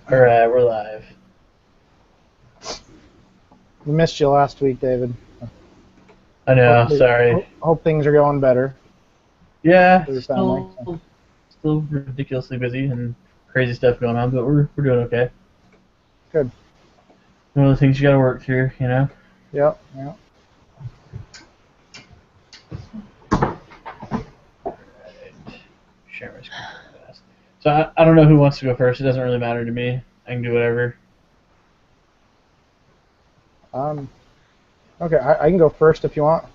Alright, we're live. We missed you last week, David. I know, Hopefully, sorry. hope things are going better Yeah, for your family. still ridiculously busy and crazy stuff going on, but we're doing okay. Good. One of the things you gotta work through, you know? Yep. Yep. Share my screen real fast. So I don't know who wants to go first. It doesn't really matter to me. I can do whatever. Okay, I can go first if you want.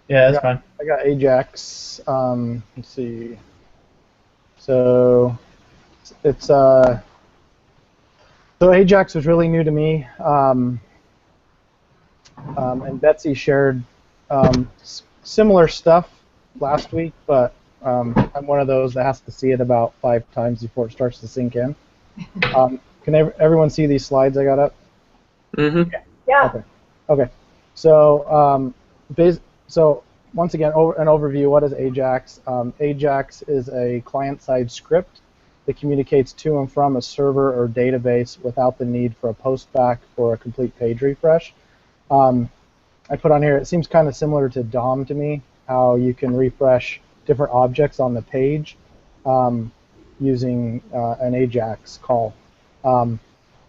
Yeah, that's fine. I got Ajax. Let's see. So it's so Ajax was really new to me, and Betsy shared similar stuff last week, but I'm one of those that has to see it about 5 times before it starts to sink in. Can everyone see these slides I got up? Mm-hmm. Yeah. Okay. So so once again, an overview. What is Ajax? Ajax is a client-side script that communicates to and from a server or database without the need for a postback or a complete page refresh. I put on here, it seems kind of similar to DOM to me, how you can refresh different objects on the page using an Ajax call.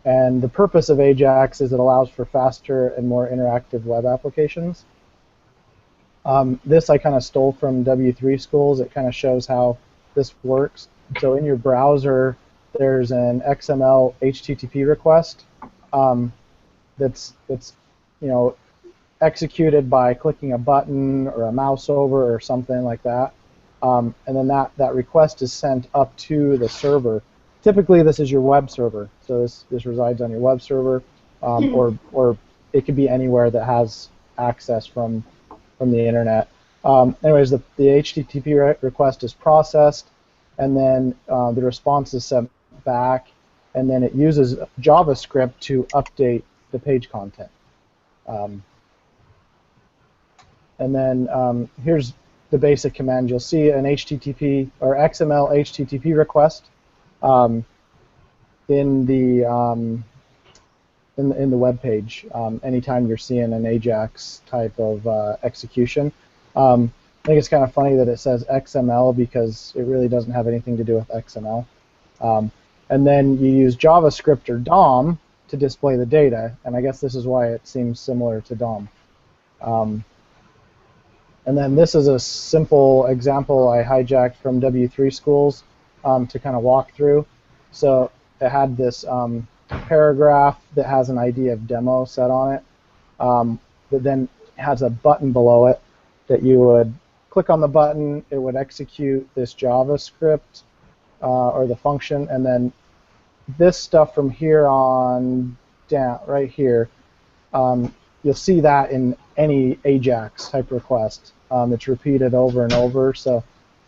And the purpose of Ajax is it allows for faster and more interactive web applications. This I kind of stole from W3 Schools. It kind of shows how this works. So in your browser, there's an XML HTTP request that's executed by clicking a button or a mouse over or something like that. And then that request is sent up to the server. Typically, this is your web server, so this resides on your web server, or it could be anywhere that has access from the internet. Anyways, the HTTP request is processed, and then the response is sent back, and then it uses JavaScript to update the page content. And then here's the basic command. You'll see an HTTP or XML HTTP request in the web page anytime you're seeing an Ajax type of execution. I think it's kind of funny that it says XML because it really doesn't have anything to do with XML. And then you use JavaScript or DOM to display the data, and I guess this is why it seems similar to DOM. And then this is a simple example I hijacked from W3 Schools to kind of walk through. So it had this paragraph that has an ID of demo set on it, that then has a button below it that you would click on the button, it would execute this JavaScript or the function, and then this stuff from here on down, right here, you'll see that in any Ajax type request. It's repeated over and over, so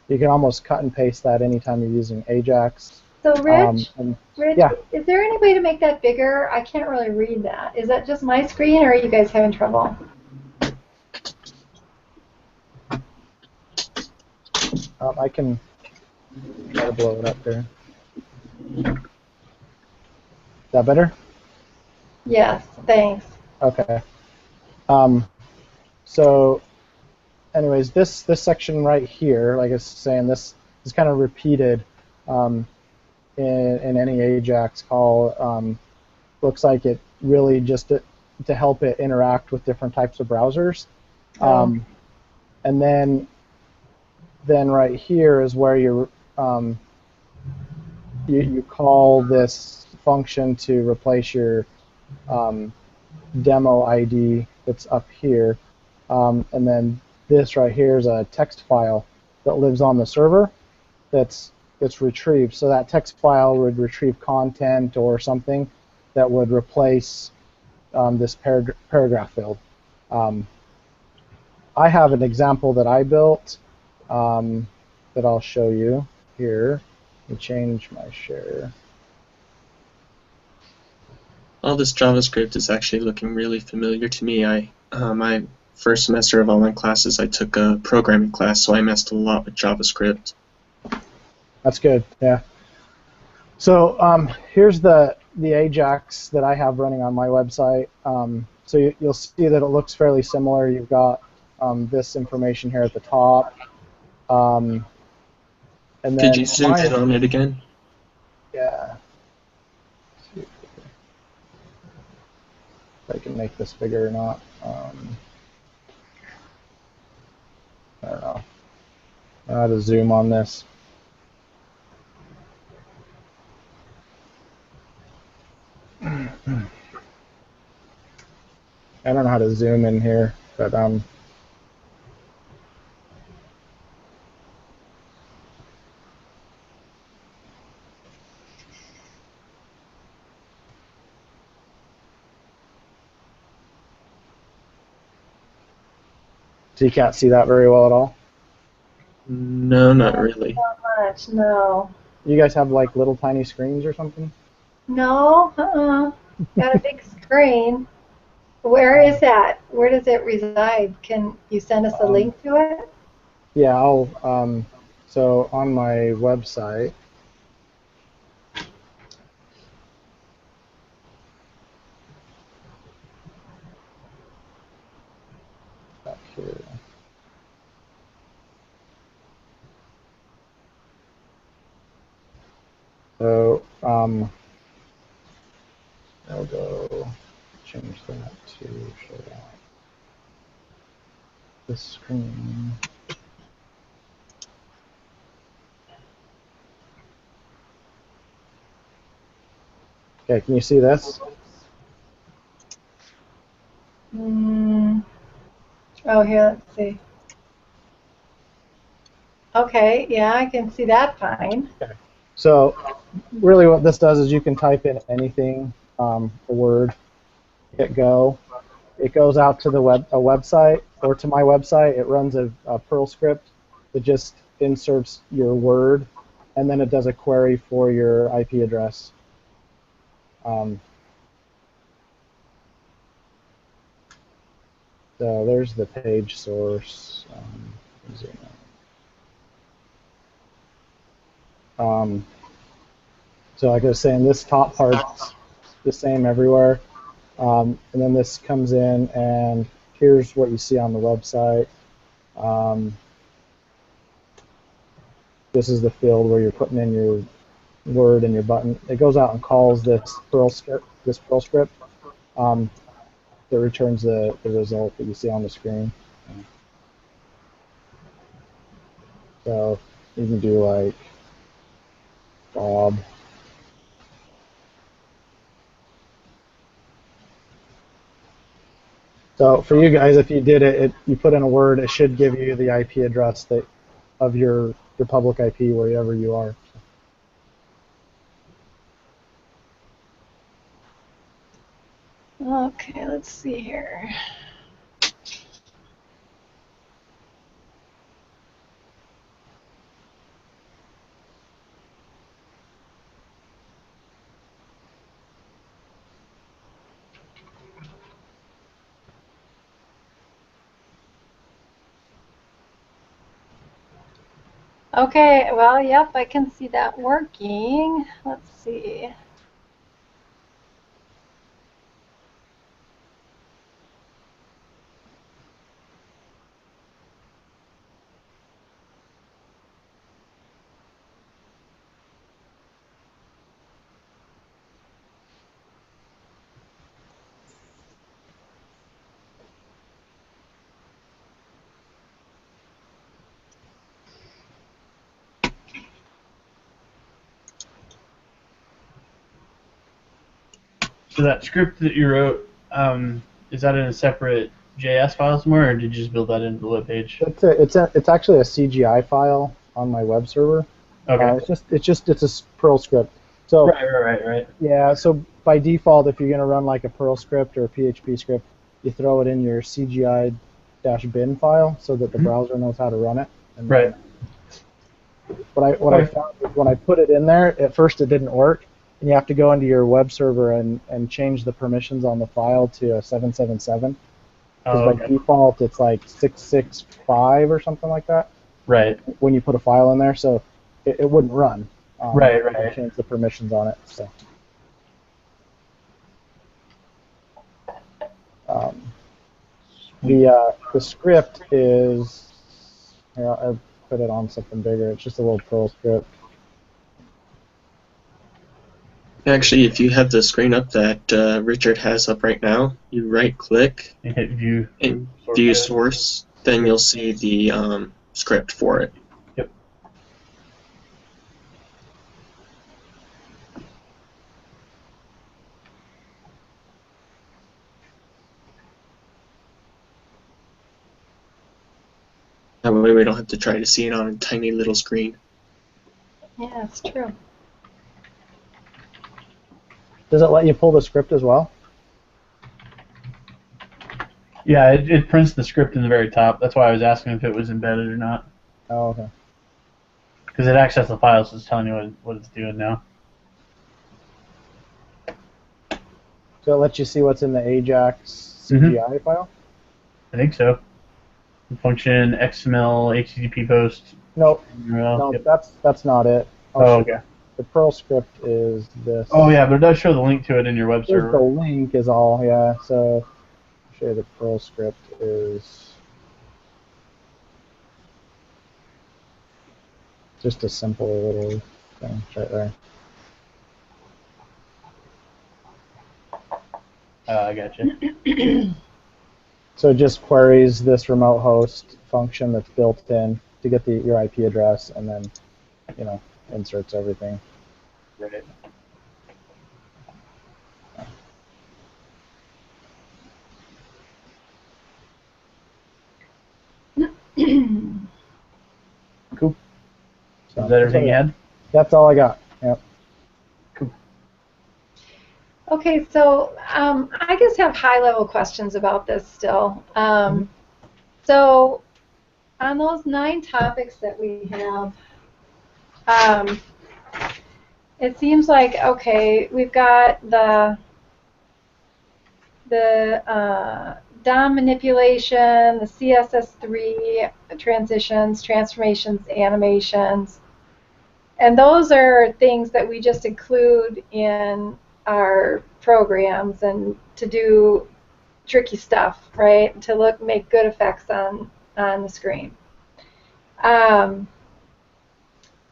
you can almost cut and paste that anytime you're using Ajax. So Rich, yeah. Is there any way to make that bigger? I can't really read that. Is that just my screen, or are you guys having trouble? I can try to blow it up there. Is that better? Yes, thanks. Okay. So, anyways, this section right here, like I was saying, this is kind of repeated in any Ajax call. Looks like it really just to help it interact with different types of browsers. And then right here is where you call this function to replace your demo ID that's up here, and then this right here is a text file that lives on the server that's retrieved. So that text file would retrieve content or something that would replace this paragraph field. I have an example that I built that I'll show you here. Let me change my share. All this JavaScript is actually looking really familiar to me. My first semester of online classes, I took a programming class, so I messed a lot with JavaScript. That's good, yeah. So here's the the Ajax that I have running on my website. So you'll see that it looks fairly similar. You've got this information here at the top. And then Could you zoom in on it again? Yeah. Let's see if I can make this bigger or not. I don't know. I don't know how to zoom on this. I don't know how to zoom in here, but so you can't see that very well at all. No, not really. Not much, no. You guys have like little tiny screens or something? No, got a big screen. Where is that? Where does it reside? Can you send us a link to it? Yeah, I'll. So on my website. Back here. So I'll go change that to show this screen. Okay, can you see this? Oh, here, let's see. Okay, yeah, I can see that fine. Okay. So really what this does is you can type in anything, a word, hit go. It goes out to a website, or to my website. It runs a Perl script that just inserts your word, and then it does a query for your IP address. So there's the page source. Zoom in. So like I was saying, this top part's the same everywhere. And then this comes in, and here's what you see on the website. This is the field where you're putting in your word and your button. It goes out and calls this Perl script. That returns the result that you see on the screen. So you can do like Bob. So for you guys, if you did it, you put in a word, it should give you the IP address of your public IP wherever you are. Okay, let's see here. Okay, well, yep, I can see that working. Let's see. So that script that you wrote, is that in a separate JS file somewhere, or did you just build that into the web page? It's actually a CGI file on my web server. Okay. It's a Perl script. So Right. yeah. So by default, if you're going to run like a Perl script or a PHP script, you throw it in your CGI-bin file so that the browser knows how to run it. And right. What I found is when I put it in there, at first it didn't work, and you have to go into your web server and change the permissions on the file to a 777. Because by default it's like 665 or something like that. Right. When you put a file in there, so it wouldn't run. Right. Change the permissions on it. So. The script is, here, I'll put it on something bigger. It's just a little Perl script. Actually, if you have the screen up that Richard has up right now, you right-click And hit view. and Source view code. source, then you'll see the script for it. Yep. That way we don't have to try to see it on a tiny little screen. Yeah, that's true. Does it let you pull the script as well? Yeah, it prints the script in the very top. That's why I was asking if it was embedded or not. Oh, okay. Because it accessed the file, so it's telling you what it's doing now. So it lets you see what's in the Ajax CGI file? I think so. The function XML HTTP post. Nope. URL. No, Yep. that's not it. Oh, okay. The Perl script is this. Oh, yeah, but it does show the link to it in your web Here's server. the link is all, yeah. So I'll show you the Perl script is just a simple little thing right there. I gotcha. So it just queries this remote host function that's built in to get your IP address, and then, inserts everything. Right. Cool. So Is that everything you had? That's all I got. Yep. Cool. Okay, so I just have high-level questions about this still. So on those 9 topics that we have, it seems like, okay, we've got the DOM manipulation, the CSS3 transitions, transformations, animations, and those are things that we just include in our programs and to do tricky stuff, right? To make good effects on the screen. And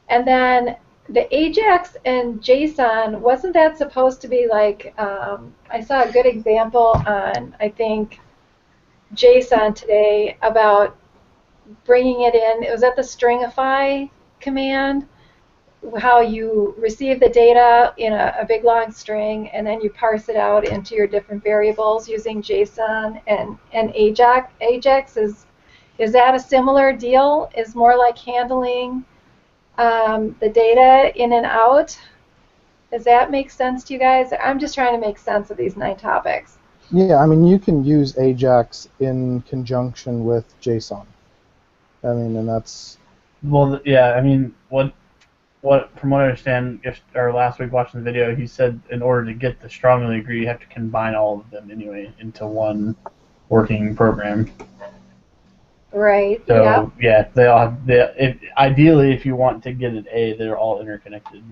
then the Ajax and JSON, wasn't that supposed to be like, I saw a good example on, I think, JSON today about bringing it in. It was at the stringify command, how you receive the data in a big long string, and then you parse it out into your different variables using JSON and Ajax. Ajax is that a similar deal? Is more like handling the data in and out? Does that make sense to you guys? I'm just trying to make sense of these 9 topics. Yeah, I mean, you can use Ajax in conjunction with JSON. I mean, and that's... Well, yeah, I mean, from what I understand, last week watching the video, he said in order to get the strongly agree, you have to combine all of them anyway into one working program. Right. So yeah, they all have. Ideally, if you want to get an A, they're all interconnected,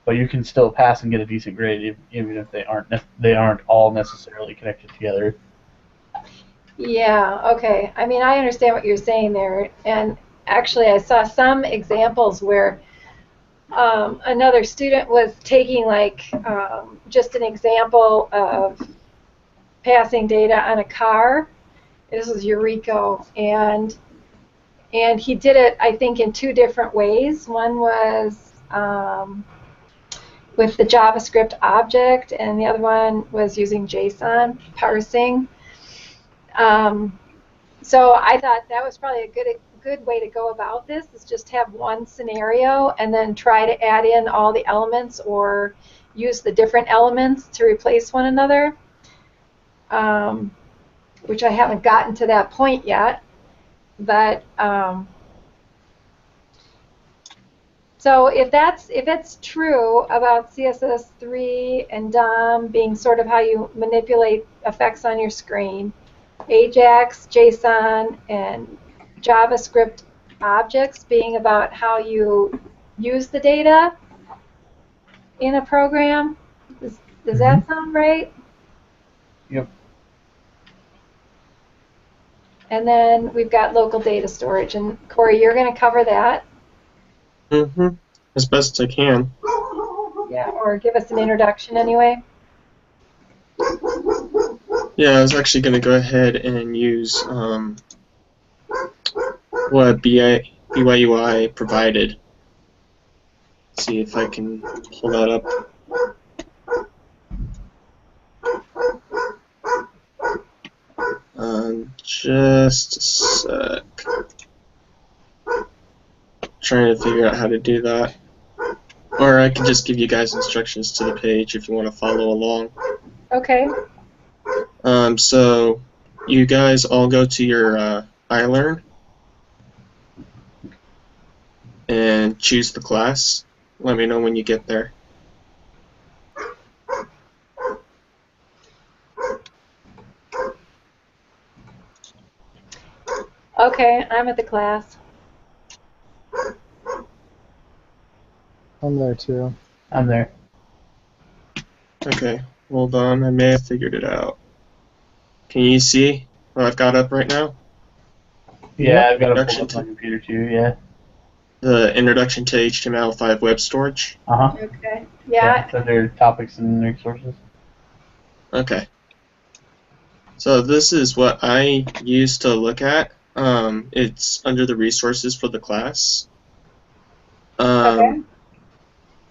but you can still pass and get a decent grade even if they aren't all necessarily connected together. Yeah. Okay. I mean, I understand what you're saying there, and actually, I saw some examples where another student was taking just an example of passing data on a car. This was Eureka, and he did it, I think, in 2 different ways. One was with the JavaScript object, and the other one was using JSON parsing. So I thought that was probably a good way to go about this, is just have one scenario and then try to add in all the elements or use the different elements to replace one another, which I haven't gotten to that point yet. But so if it's true about CSS3 and DOM being sort of how you manipulate effects on your screen, Ajax, JSON, and JavaScript objects being about how you use the data in a program, does that sound right? Yep. And then we've got local data storage. And Corey, you're going to cover that. Mm-hmm. As best I can. Yeah, or give us an introduction anyway. Yeah, I was actually going to go ahead and use what BYUI provided. See if I can pull that up. Just a sec. Trying to figure out how to do that. Or I can just give you guys instructions to the page if you want to follow along. Okay. So you guys all go to your iLearn and choose the class. Let me know when you get there. Okay, I'm at the class. I'm there too. I'm there. Okay, hold on. I may have figured it out. Can you see what I've got up right now? Yeah, I've got it Introduction pulled up on to my computer too. Yeah. the Introduction to HTML5 Web Storage. Okay. Yeah. Yeah. So there are topics and resources. Okay. So this is what I used to look at. It's under the resources for the class. Okay.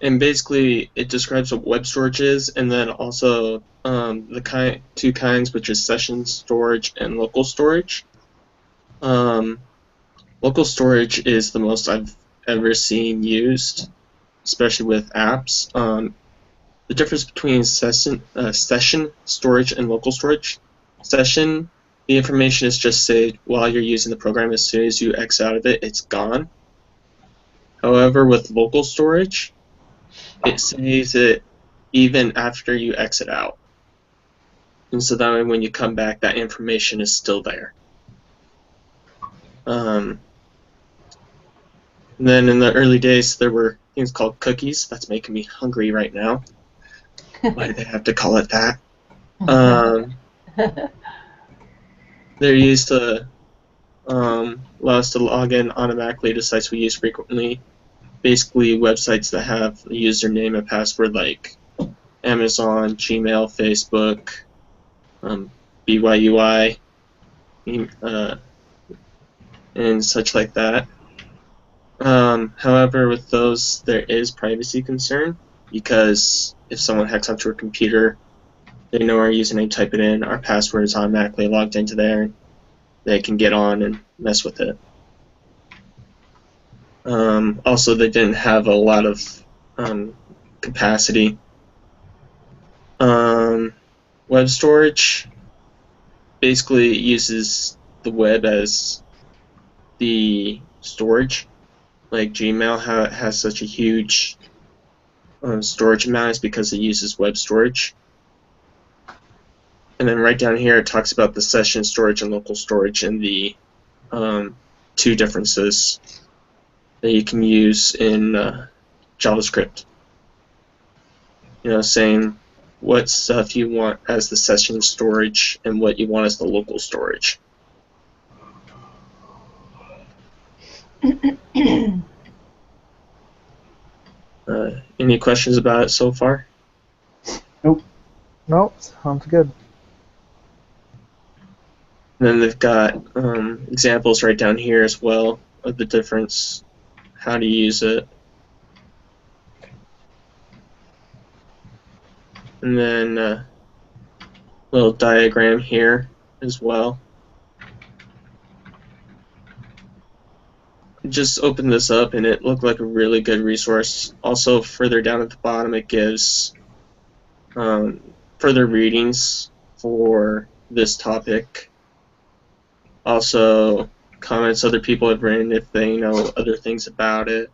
And basically it describes what web storage is, and then also the two kinds, which is session storage and local storage. Local storage is the most I've ever seen used, especially with apps. The difference between session storage and local storage. Session, the information is just saved while you're using the program. As soon as you X out of it, it's gone. However, with local storage, it saves it even after you exit out. And so that way when you come back, that information is still there. And then in the early days, there were things called cookies. That's making me hungry right now. Why do they have to call it that? They're used to allow us to log in automatically to sites we use frequently. Basically, websites that have a username and password like Amazon, Gmail, Facebook, BYUI, and such like that. However, with those, there is privacy concern because if someone hacks onto our computer, they know our username, type it in, our password is automatically logged into there. They can get on and mess with it. Also, they didn't have a lot of capacity. Web storage basically uses the web as the storage. Like Gmail, how it has such a huge storage amount is because it uses web storage. And then right down here it talks about the session storage and local storage and the two differences that you can use in JavaScript. You know, saying what stuff you want as the session storage and what you want as the local storage. Any questions about it so far? Nope. Nope, sounds good. And then they've got examples right down here as well of the difference, how to use it. And then a little diagram here as well. Just opened this up and it looked like a really good resource. Also, further down at the bottom, it gives further readings for this topic. Also, comments other people have written if they know other things about it.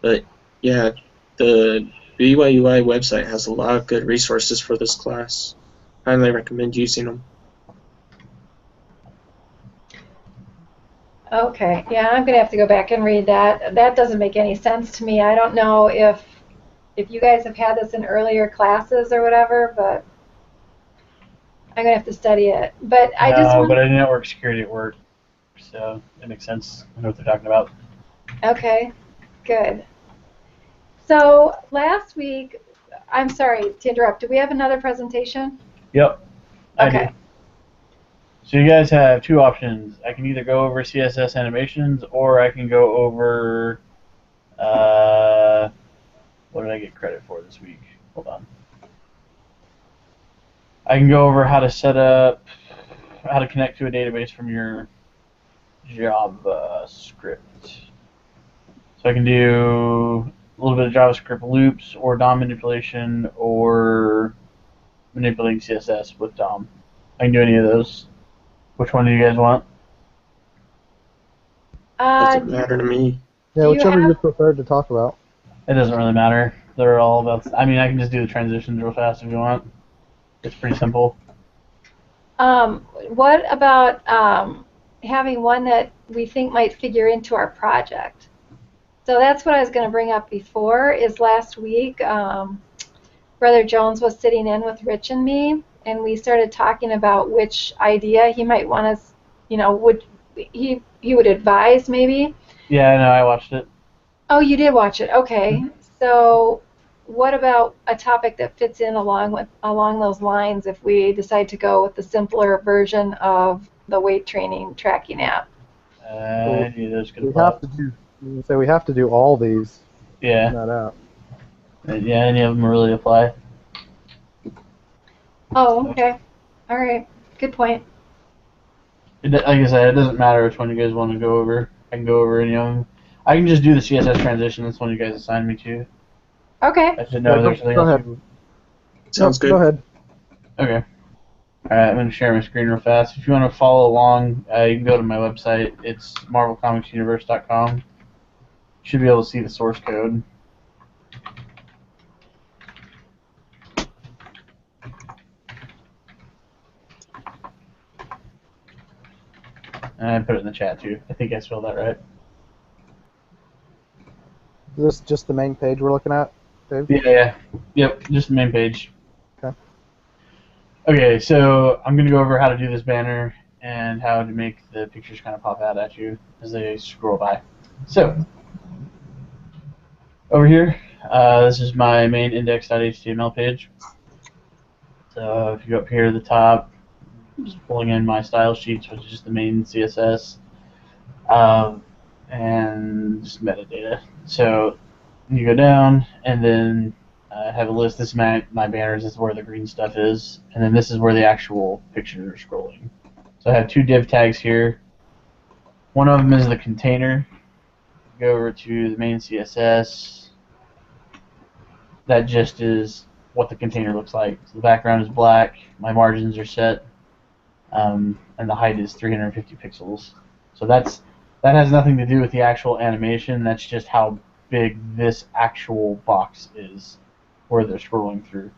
But yeah, the BYUI website has a lot of good resources for this class. Highly recommend using them. Okay, yeah, I'm gonna have to go back and read that. That doesn't make any sense to me. I don't know if you guys have had this in earlier classes or whatever, but I'm gonna have to study it. But I just No, want. but I do network security at work, so that makes sense. I know what they're talking about. Okay, good. So last week, I'm sorry to interrupt. Do we have another presentation? Yep, I do. Okay. So you guys have two options. I can either go over CSS animations, or I can go over what did I get credit for this week? Hold on. I can go over how to set up, how to connect to a database from your JavaScript. So I can do a little bit of JavaScript loops, or DOM manipulation, or manipulating CSS with DOM. I can do any of those. Which one do you guys want? Doesn't matter to me. Yeah, Do you whichever you have? prefer to talk about. It doesn't really matter. They're all about. I mean, I can just do the transitions real fast if you want. It's pretty simple. What about having one that we think might figure into our project? So that's what I was going to bring up before. Is last week, Brother Jones was sitting in with Rich and me, and we started talking about which idea he might want us. Would he would advise maybe? Yeah, I know. I watched it. Oh, you did watch it. Okay. So, what about a topic that fits in along those lines if we decide to go with the simpler version of the weight training tracking app? I knew those could We apply. have to do. So we have to do all these in Yeah. that app. Yeah, any of them really apply. Oh, okay. All right. Good point. Like I said, it doesn't matter which one you guys want to go over. I can go over any of them. I can just do the CSS transition. That's one you guys assigned me to. Okay. I should know Yeah, there's something go else. ahead. Sounds good. Go ahead. Okay. Alright, I'm going to share my screen real fast. If you want to follow along, you can go to my website. It's marvelcomicsuniverse.com. You should be able to see the source code. And I put it in the chat too. I think I spelled that right. Is this just the main page we're looking at, Dave? Yeah. Yep, just the main page. Okay. Okay, so I'm going to go over how to do this banner and how to make the pictures kind of pop out at you as they scroll by. So, over here, this is my main index.html page. So if you go up here at the top, just pulling in my style sheets, which is just the main CSS, and just metadata. So you go down, and then have a list. This is my banners. This is where the green stuff is, and then this is where the actual pictures are scrolling. So I have two div tags here. One of them is the container. Go over to the main CSS. That just is what the container looks like. So the background is black. My margins are set. And the height is 350 pixels. So that has nothing to do with the actual animation. That's just how big this actual box is, where they're scrolling through.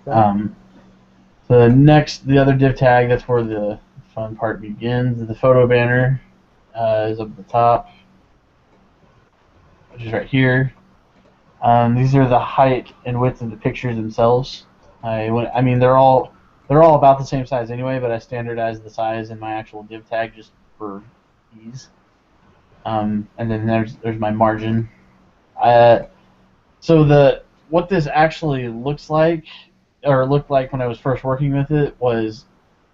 Okay. The other div tag, that's where the fun part begins. The photo banner is up at the top, which is right here. These are the height and width of the pictures themselves. I mean, they're all about the same size anyway, but I standardized the size in my actual div tag just for ease. And then there's my margin. So what this actually looks like, or looked like when I was first working with it, was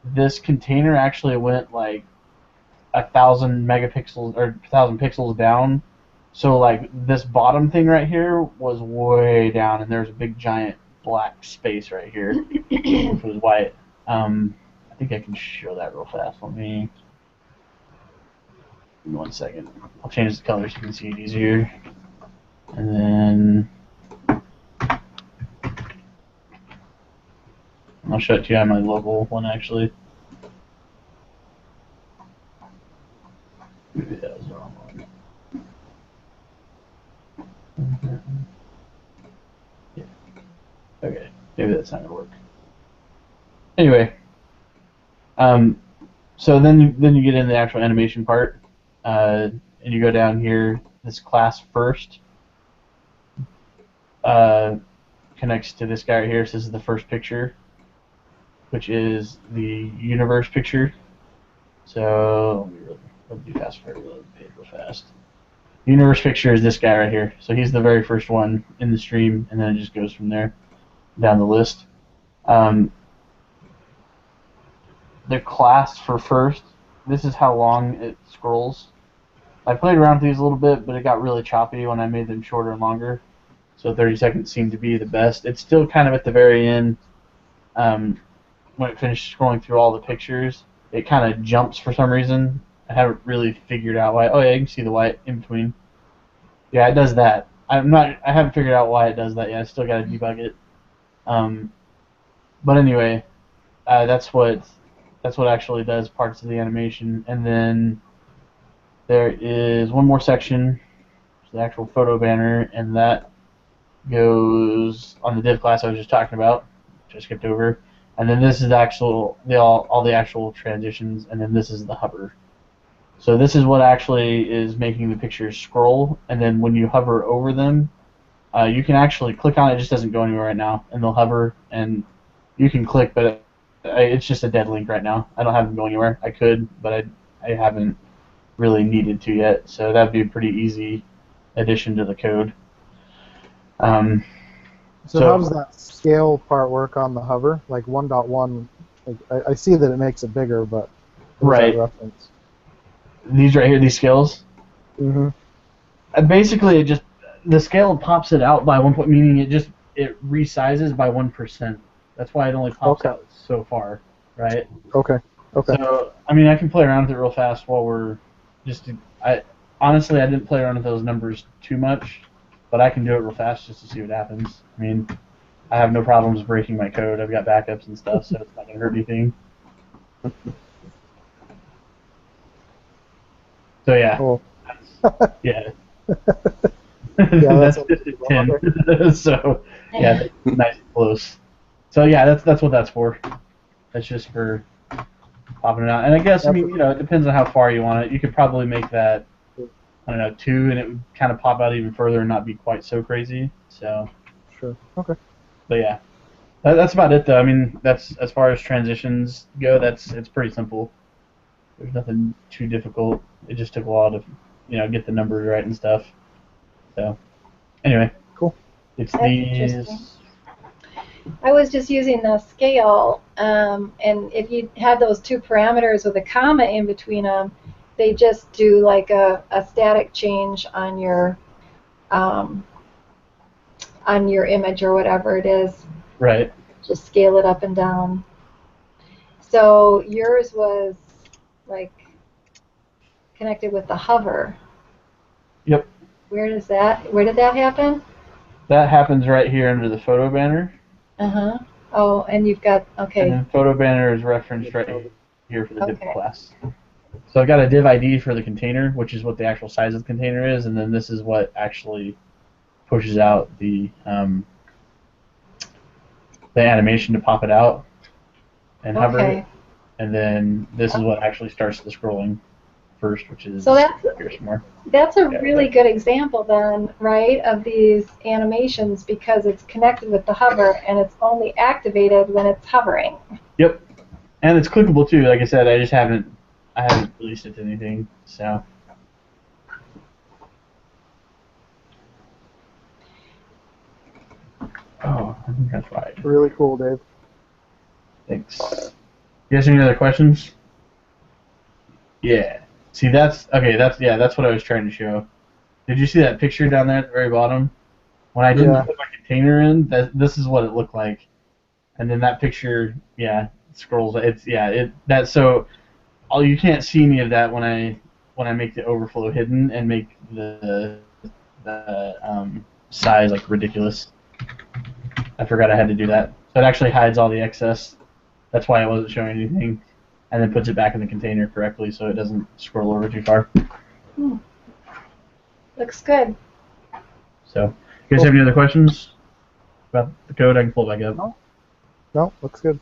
this container actually went like 1,000 megapixels or 1,000 pixels down. So like this bottom thing right here was way down, and there's a big giant black space right here, which was white. I think I can show that real fast. Give me 1 second. I'll change the color so you can see it easier. And then I'll show it to you on my local one actually. Maybe that was the wrong one. Yeah. Okay. Maybe that's not gonna work. Anyway, so then you get in the actual animation part, and you go down here. This class first connects to this guy right here. So this is the first picture. which is the universe picture. So let me do fast forward the page real fast. Universe picture is this guy right here. So he's the very first one in the stream, and then it just goes from there down the list. The class for first, this is how long it scrolls. I played around with these a little bit, but it got really choppy when I made them shorter and longer. So 30 seconds seemed to be the best. It's still kind of at the very end, when it finished scrolling through all the pictures, it kind of jumps for some reason. I haven't really figured out why. Oh yeah, you can see the white in between. Yeah, it does that. I haven't figured out why it does that yet. I still got to debug it. But anyway, that's what actually does parts of the animation. And then there is one more section, the actual photo banner, and that goes on the div class I was just talking about, which I skipped over. And then this is all the actual transitions, and then this is the hover. So this is what actually is making the pictures scroll, and then when you hover over them, you can actually click on it. It just doesn't go anywhere right now, and they'll hover, and you can click, but it's just a dead link right now. I don't have them go anywhere. I could, but I haven't really needed to yet, so that'd be a pretty easy addition to the code. So how does that scale part work on the hover? Like 1.1, like I see that it makes it bigger, but what is that reference? These right here, these scales. Mm-hmm. Basically, the scale pops it out by 1 point, meaning it resizes by 1%. That's why it only pops out so far, right? Okay. So I mean, I can play around with it real fast while we're honestly, I didn't play around with those numbers too much, but I can do it real fast just to see what happens. I mean, I have no problems breaking my code. I've got backups and stuff, so it's not going to hurt anything. So yeah. Cool. Yeah. Yeah, that's just a 10. So yeah, that's nice and close. So yeah, that's what that's for. That's just for popping it out. And I guess, I mean, it depends on how far you want it. You could probably make that, I don't know, 2, and it would kind of pop out even further and not be quite so crazy. So. Sure. Okay. But yeah, that's about it though. I mean, that's as far as transitions go. It's pretty simple. There's nothing too difficult. It just took a while to, get the numbers right and stuff. So, anyway, cool. It's these. I was just using the scale, and if you had those 2 parameters with a comma in between them, they just do like a static change on your image or whatever it is. Right. Just scale it up and down. So yours was like connected with the hover. Yep. Where did that happen? That happens right here under the photo banner. Uh-huh. Oh, and you've got, okay. And then photo banner is referenced right here for the div class. So I've got a div ID for the container, which is what the actual size of the container is, and then this is what actually pushes out the animation to pop it out and hover it. And then this is what actually starts the scrolling first, which is that's a really good example then, right, of these animations, because it's connected with the hover and it's only activated when it's hovering. Yep. And it's clickable too. Like I said, I haven't released it to anything, so. Oh, I think that's right. Really cool, Dave. Thanks. You guys have any other questions? Yeah. See, that's what I was trying to show. Did you see that picture down there at the very bottom? When I didn't put my container in, this is what it looked like. And then that picture, scrolls. So you can't see any of that when I make the overflow hidden and make the size like ridiculous. I forgot I had to do that. So it actually hides all the excess. That's why I wasn't showing anything. And then puts it back in the container correctly so it doesn't scroll over too far. Looks good. So, you guys have any other questions about the code? I can pull it back up. No, looks good.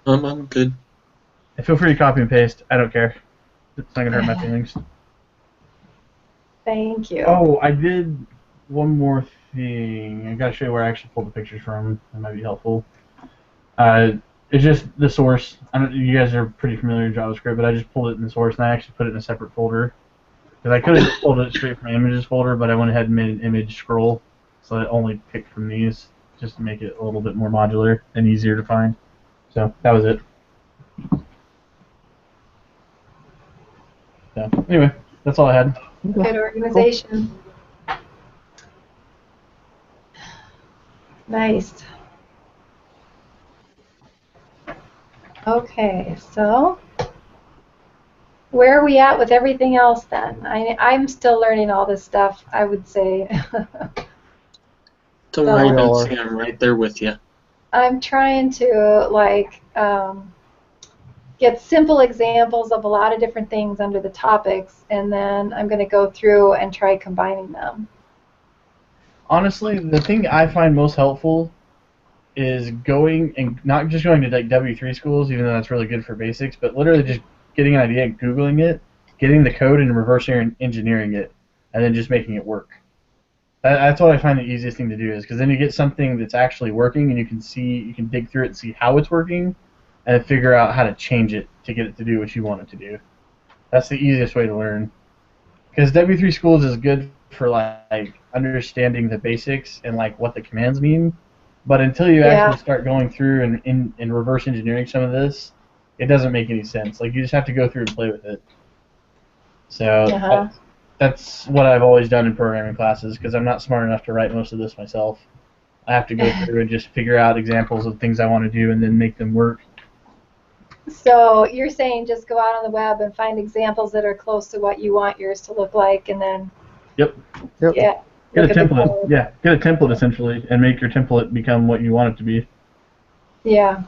I'm good. And feel free to copy and paste. I don't care. It's not going to hurt my feelings. Thank you. Oh, I did one more thing. I got to show you where I actually pulled the pictures from. That might be helpful. Uh, it's just the source. I don't, you guys are pretty familiar with JavaScript, but I just pulled it in the source and I actually put it in a separate folder. Because I could have just pulled it straight from images folder, but I went ahead and made an image scroll, so it only picked from these, just to make it a little bit more modular and easier to find. So that was it. So anyway, that's all I had. Good organization. Nice. Okay, so where are we at with everything else then? I'm still learning all this stuff, I would say. Don't worry, Betsy, I'm right there with you. I'm trying to get simple examples of a lot of different things under the topics, and then I'm going to go through and try combining them. Honestly, the thing I find most helpful is going, and not just going to like W3 schools, even though that's really good for basics, but literally just getting an idea, Googling it, getting the code and reverse engineering it, and then just making it work. That's what I find the easiest thing to do is, because then you get something that's actually working, and you can dig through it and see how it's working, and figure out how to change it to get it to do what you want it to do. That's the easiest way to learn. Because W3 schools is good for like understanding the basics and like what the commands mean, but until you actually start going through and reverse engineering some of this, it doesn't make any sense. Like you just have to go through and play with it. So that's what I've always done in programming classes, because I'm not smart enough to write most of this myself. I have to go through and just figure out examples of things I want to do and then make them work. So you're saying just go out on the web and find examples that are close to what you want yours to look like, and then Yep. Yeah, get a template. Yeah, get a template essentially, and make your template become what you want it to be. Yeah.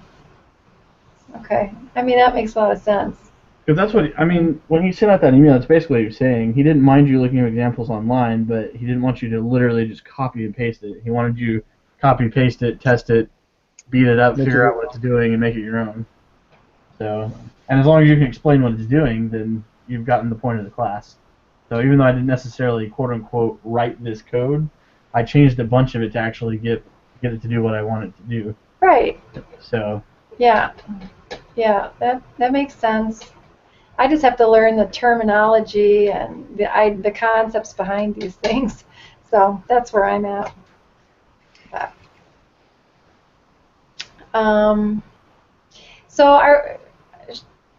Okay. I mean, that makes a lot of sense. Because that's what, I mean, when he sent out that email, that's basically what he was saying. He didn't mind you looking at examples online, but he didn't want you to literally just copy and paste it. He wanted you to copy, paste it, test it, beat it up, figure out what it's doing, and make it your own. So, and as long as you can explain what it's doing, then you've gotten the point of the class. So even though I didn't necessarily, quote unquote, write this code, I changed a bunch of it to actually get it to do what I want it to do. Right. So. Yeah. Yeah, that makes sense. I just have to learn the terminology and the concepts behind these things. So that's where I'm at. So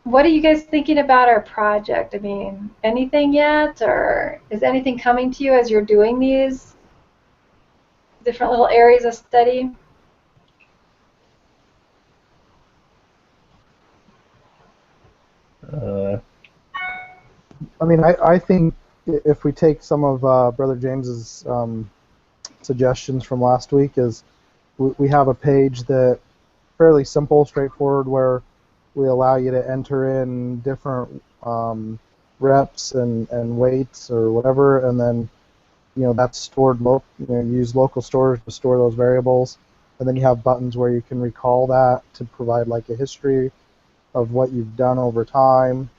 what are you guys thinking about our project? I mean, anything yet, or is anything coming to you as you're doing these different little areas of study? I mean, I think if we take some of Brother James's suggestions from last week, is we have a page that fairly simple, straightforward, where we allow you to enter in different reps and weights or whatever, and then that's stored use local storage to store those variables, and then you have buttons where you can recall that to provide like a history of what you've done over time,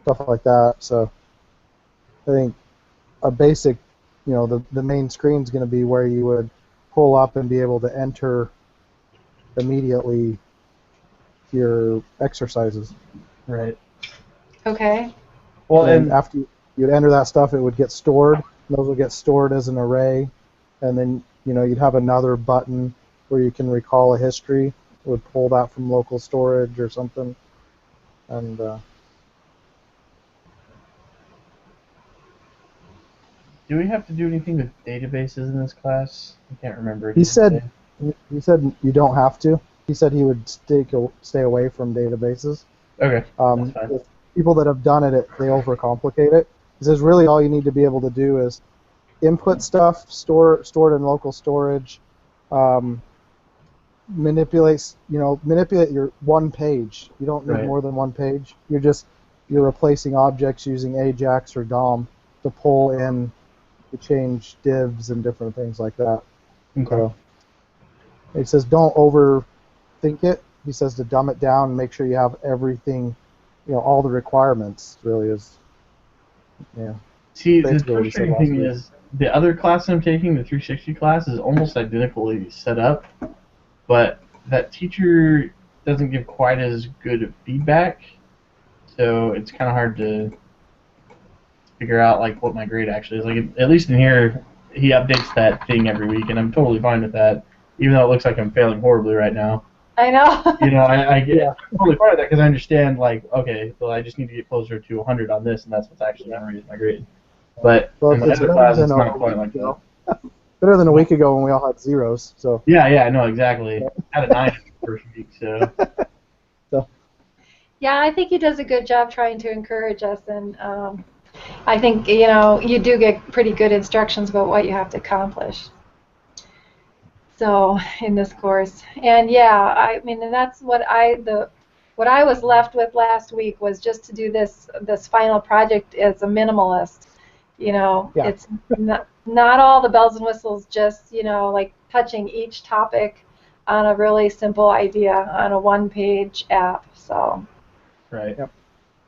stuff like that. So I think a basic, the main screen is going to be where you would pull up and be able to enter immediately your exercises. Right. Okay. Well, and after you'd enter that stuff, it would get stored. Those would get stored as an array, and then you'd have another button where you can recall a history. It would pull that from local storage or something, and do we have to do anything with databases in this class? I can't remember. He said you don't have to. He said he would stay away from databases. Okay. That's fine. People that have done it, they overcomplicate it. He says really all you need to be able to do is input stuff, stored in local storage, manipulate your one page. You don't need more than one page. You're replacing objects using Ajax or DOM to pull in to change divs and different things like that. Okay. So, he says don't overthink it. He says to dumb it down and make sure you have everything, all the requirements. Really is. Yeah. See, the frustrating thing is the other class I'm taking, the 360 class, is almost identically set up, but that teacher doesn't give quite as good feedback, so it's kind of hard to figure out like what my grade actually is. Like at least in here, he updates that thing every week, and I'm totally fine with that, even though it looks like I'm failing horribly right now. I know. You know, I get Yeah. I'm totally fine with that because I understand like, okay, well I just need to get closer to 100 on this, and that's what's actually going to raise my grade. But Well, in my it's other better class, than it's a not quite week like that. ago. Better than a week ago when we all had zeros. So. Yeah, no, exactly. I had a 9 in the first week, so. Yeah, I think he does a good job trying to encourage us, and I think you do get pretty good instructions about what you have to accomplish. So in this course, and yeah, I mean, and that's what I was left with last week was just to do this final project as a minimalist. Yeah. It's not all the bells and whistles, just like touching each topic on a really simple idea on a one-page app. So. Right. Yep.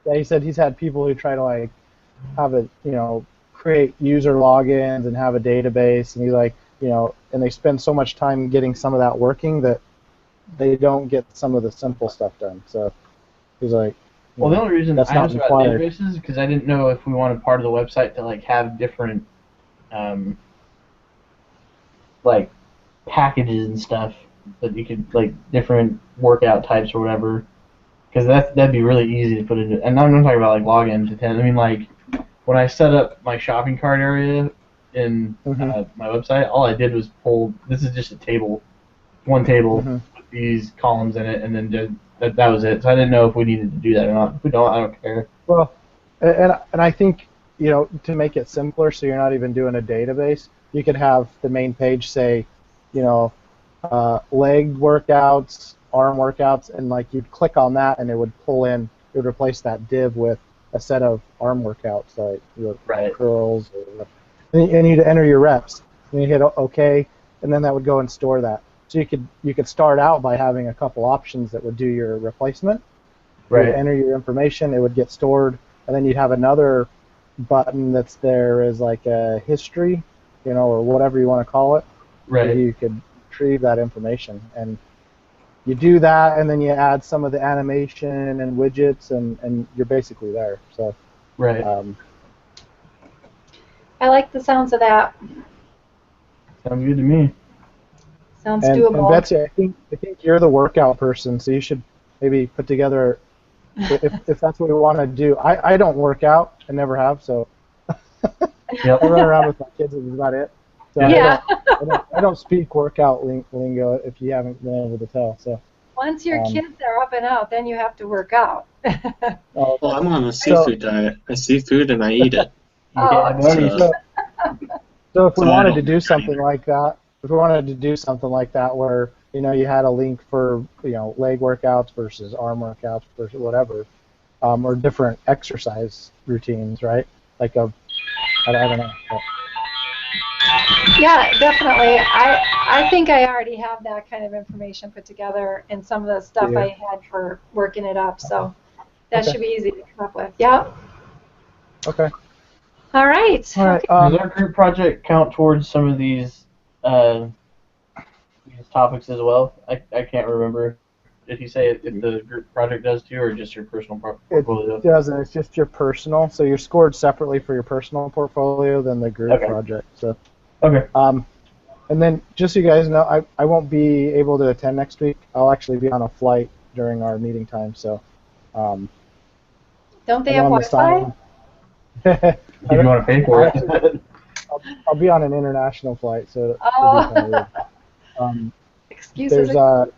Yeah, he said he's had people who try to like have a create user logins and have a database, and he's like and they spend so much time getting some of that working that they don't get some of the simple stuff done. So he's like, well, the only reason I that's not asked about required. databases is because I didn't know if we wanted part of the website to like have different like packages and stuff that you could like different workout types or whatever. Because that'd be really easy to put into, and I'm not talking about like login to 10. I mean like when I set up my shopping cart area in my website, all I did was pull. This is just a table, one table with these columns in it, and then that was it. So I didn't know if we needed to do that or not. If we don't, I don't care. Well, and I think to make it simpler, so you're not even doing a database, you could have the main page say, leg workouts, arm workouts, and like you'd click on that and it would replace that div with a set of arm workouts like curls, and you'd enter your reps. And you hit OK, and then that would go and store that. So you could start out by having a couple options that would do your replacement. Right. You'd enter your information, it would get stored, and then you'd have another button that's there as like a history, or whatever you want to call it. Right. Where you could retrieve that information, and you do that, and then you add some of the animation and widgets, and you're basically there. So. Right. I like the sounds of that. Sounds good to me. Sounds doable. And Betsy, I think you're the workout person, so you should maybe put together if that's what we want to do. I don't work out, I never have, so Yep. I run around with my kids, and that's about it. So Yeah. I don't speak workout lingo if you haven't been able to tell. So Once your kids are up and out, then you have to work out. Well, I'm on a seafood diet. I see food and I eat it. Yeah, So if we So I wanted don't to do work out something either. like that, where you had a link for leg workouts versus arm workouts versus whatever, or different exercise routines, right? Like I don't know. Yeah, definitely. I think I already have that kind of information put together in some of the stuff Yeah. I had for working it up, so that Okay. should be easy to come up with. Yep. Okay. All right. All right. Does our group project count towards some of these topics as well? I can't remember. Did he say if the group project does too, or just your personal portfolio? It doesn't. It's just your personal. So you're scored separately for your personal portfolio than the group Okay. project. So. Okay. And then just so you guys know, I won't be able to attend next week. I'll actually be on a flight during our meeting time. So. Don't they I'm have on the Wi-Fi? If you want to pay for it. I'll be on an international flight, so Oh. it'll be kind of weird. Excuses. So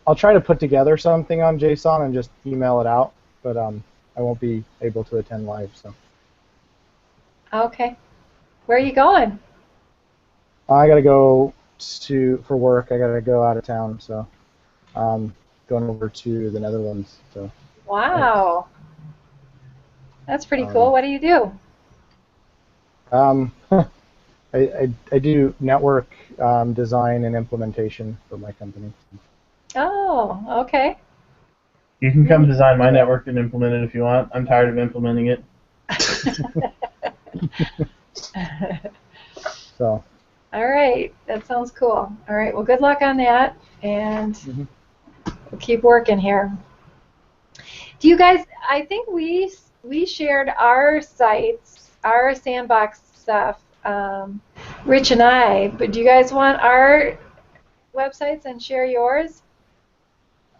I'll try to put together something on JSON and just email it out, but I won't be able to attend live. So. Okay. Where are you going? I gotta go for work. I gotta go out of town, so going over to the Netherlands. So. Wow. That's pretty cool. What do you do? I do network design and implementation for my company. Oh, okay. You can come design my network and implement it if you want. I'm tired of implementing it. So. All right, that sounds cool. All right, well, good luck on that, and Mhm. we'll keep working here. Do you guys? I think we shared our sites, our sandbox stuff, Rich and I. But do you guys want our websites and share yours?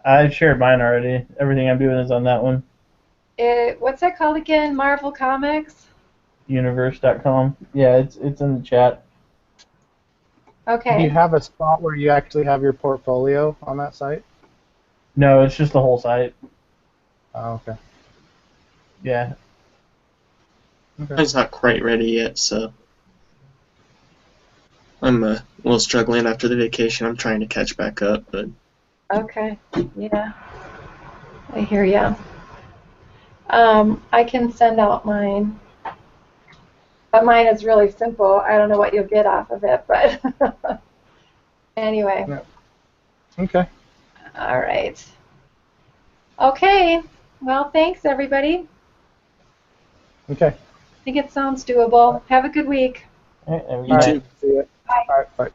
I've shared mine already. Everything I'm doing is on that one. What's that called again? Marvel Comics. Universe.com. Yeah, it's in the chat. Do you Okay. have a spot where you actually have your portfolio on that site? No, it's just the whole site. Oh, okay. Yeah. Okay. Mine's not quite ready yet, so I'm a little struggling after the vacation. I'm trying to catch back up, but Okay. Yeah, I hear ya. I can send out mine. But mine is really simple. I don't know what you'll get off of it, but anyway. Yeah. Okay. All right. Okay. Well, thanks, everybody. Okay. I think it sounds doable. Have a good week. All right, there we you go. All too. right. See ya. Bye. All right. Bye.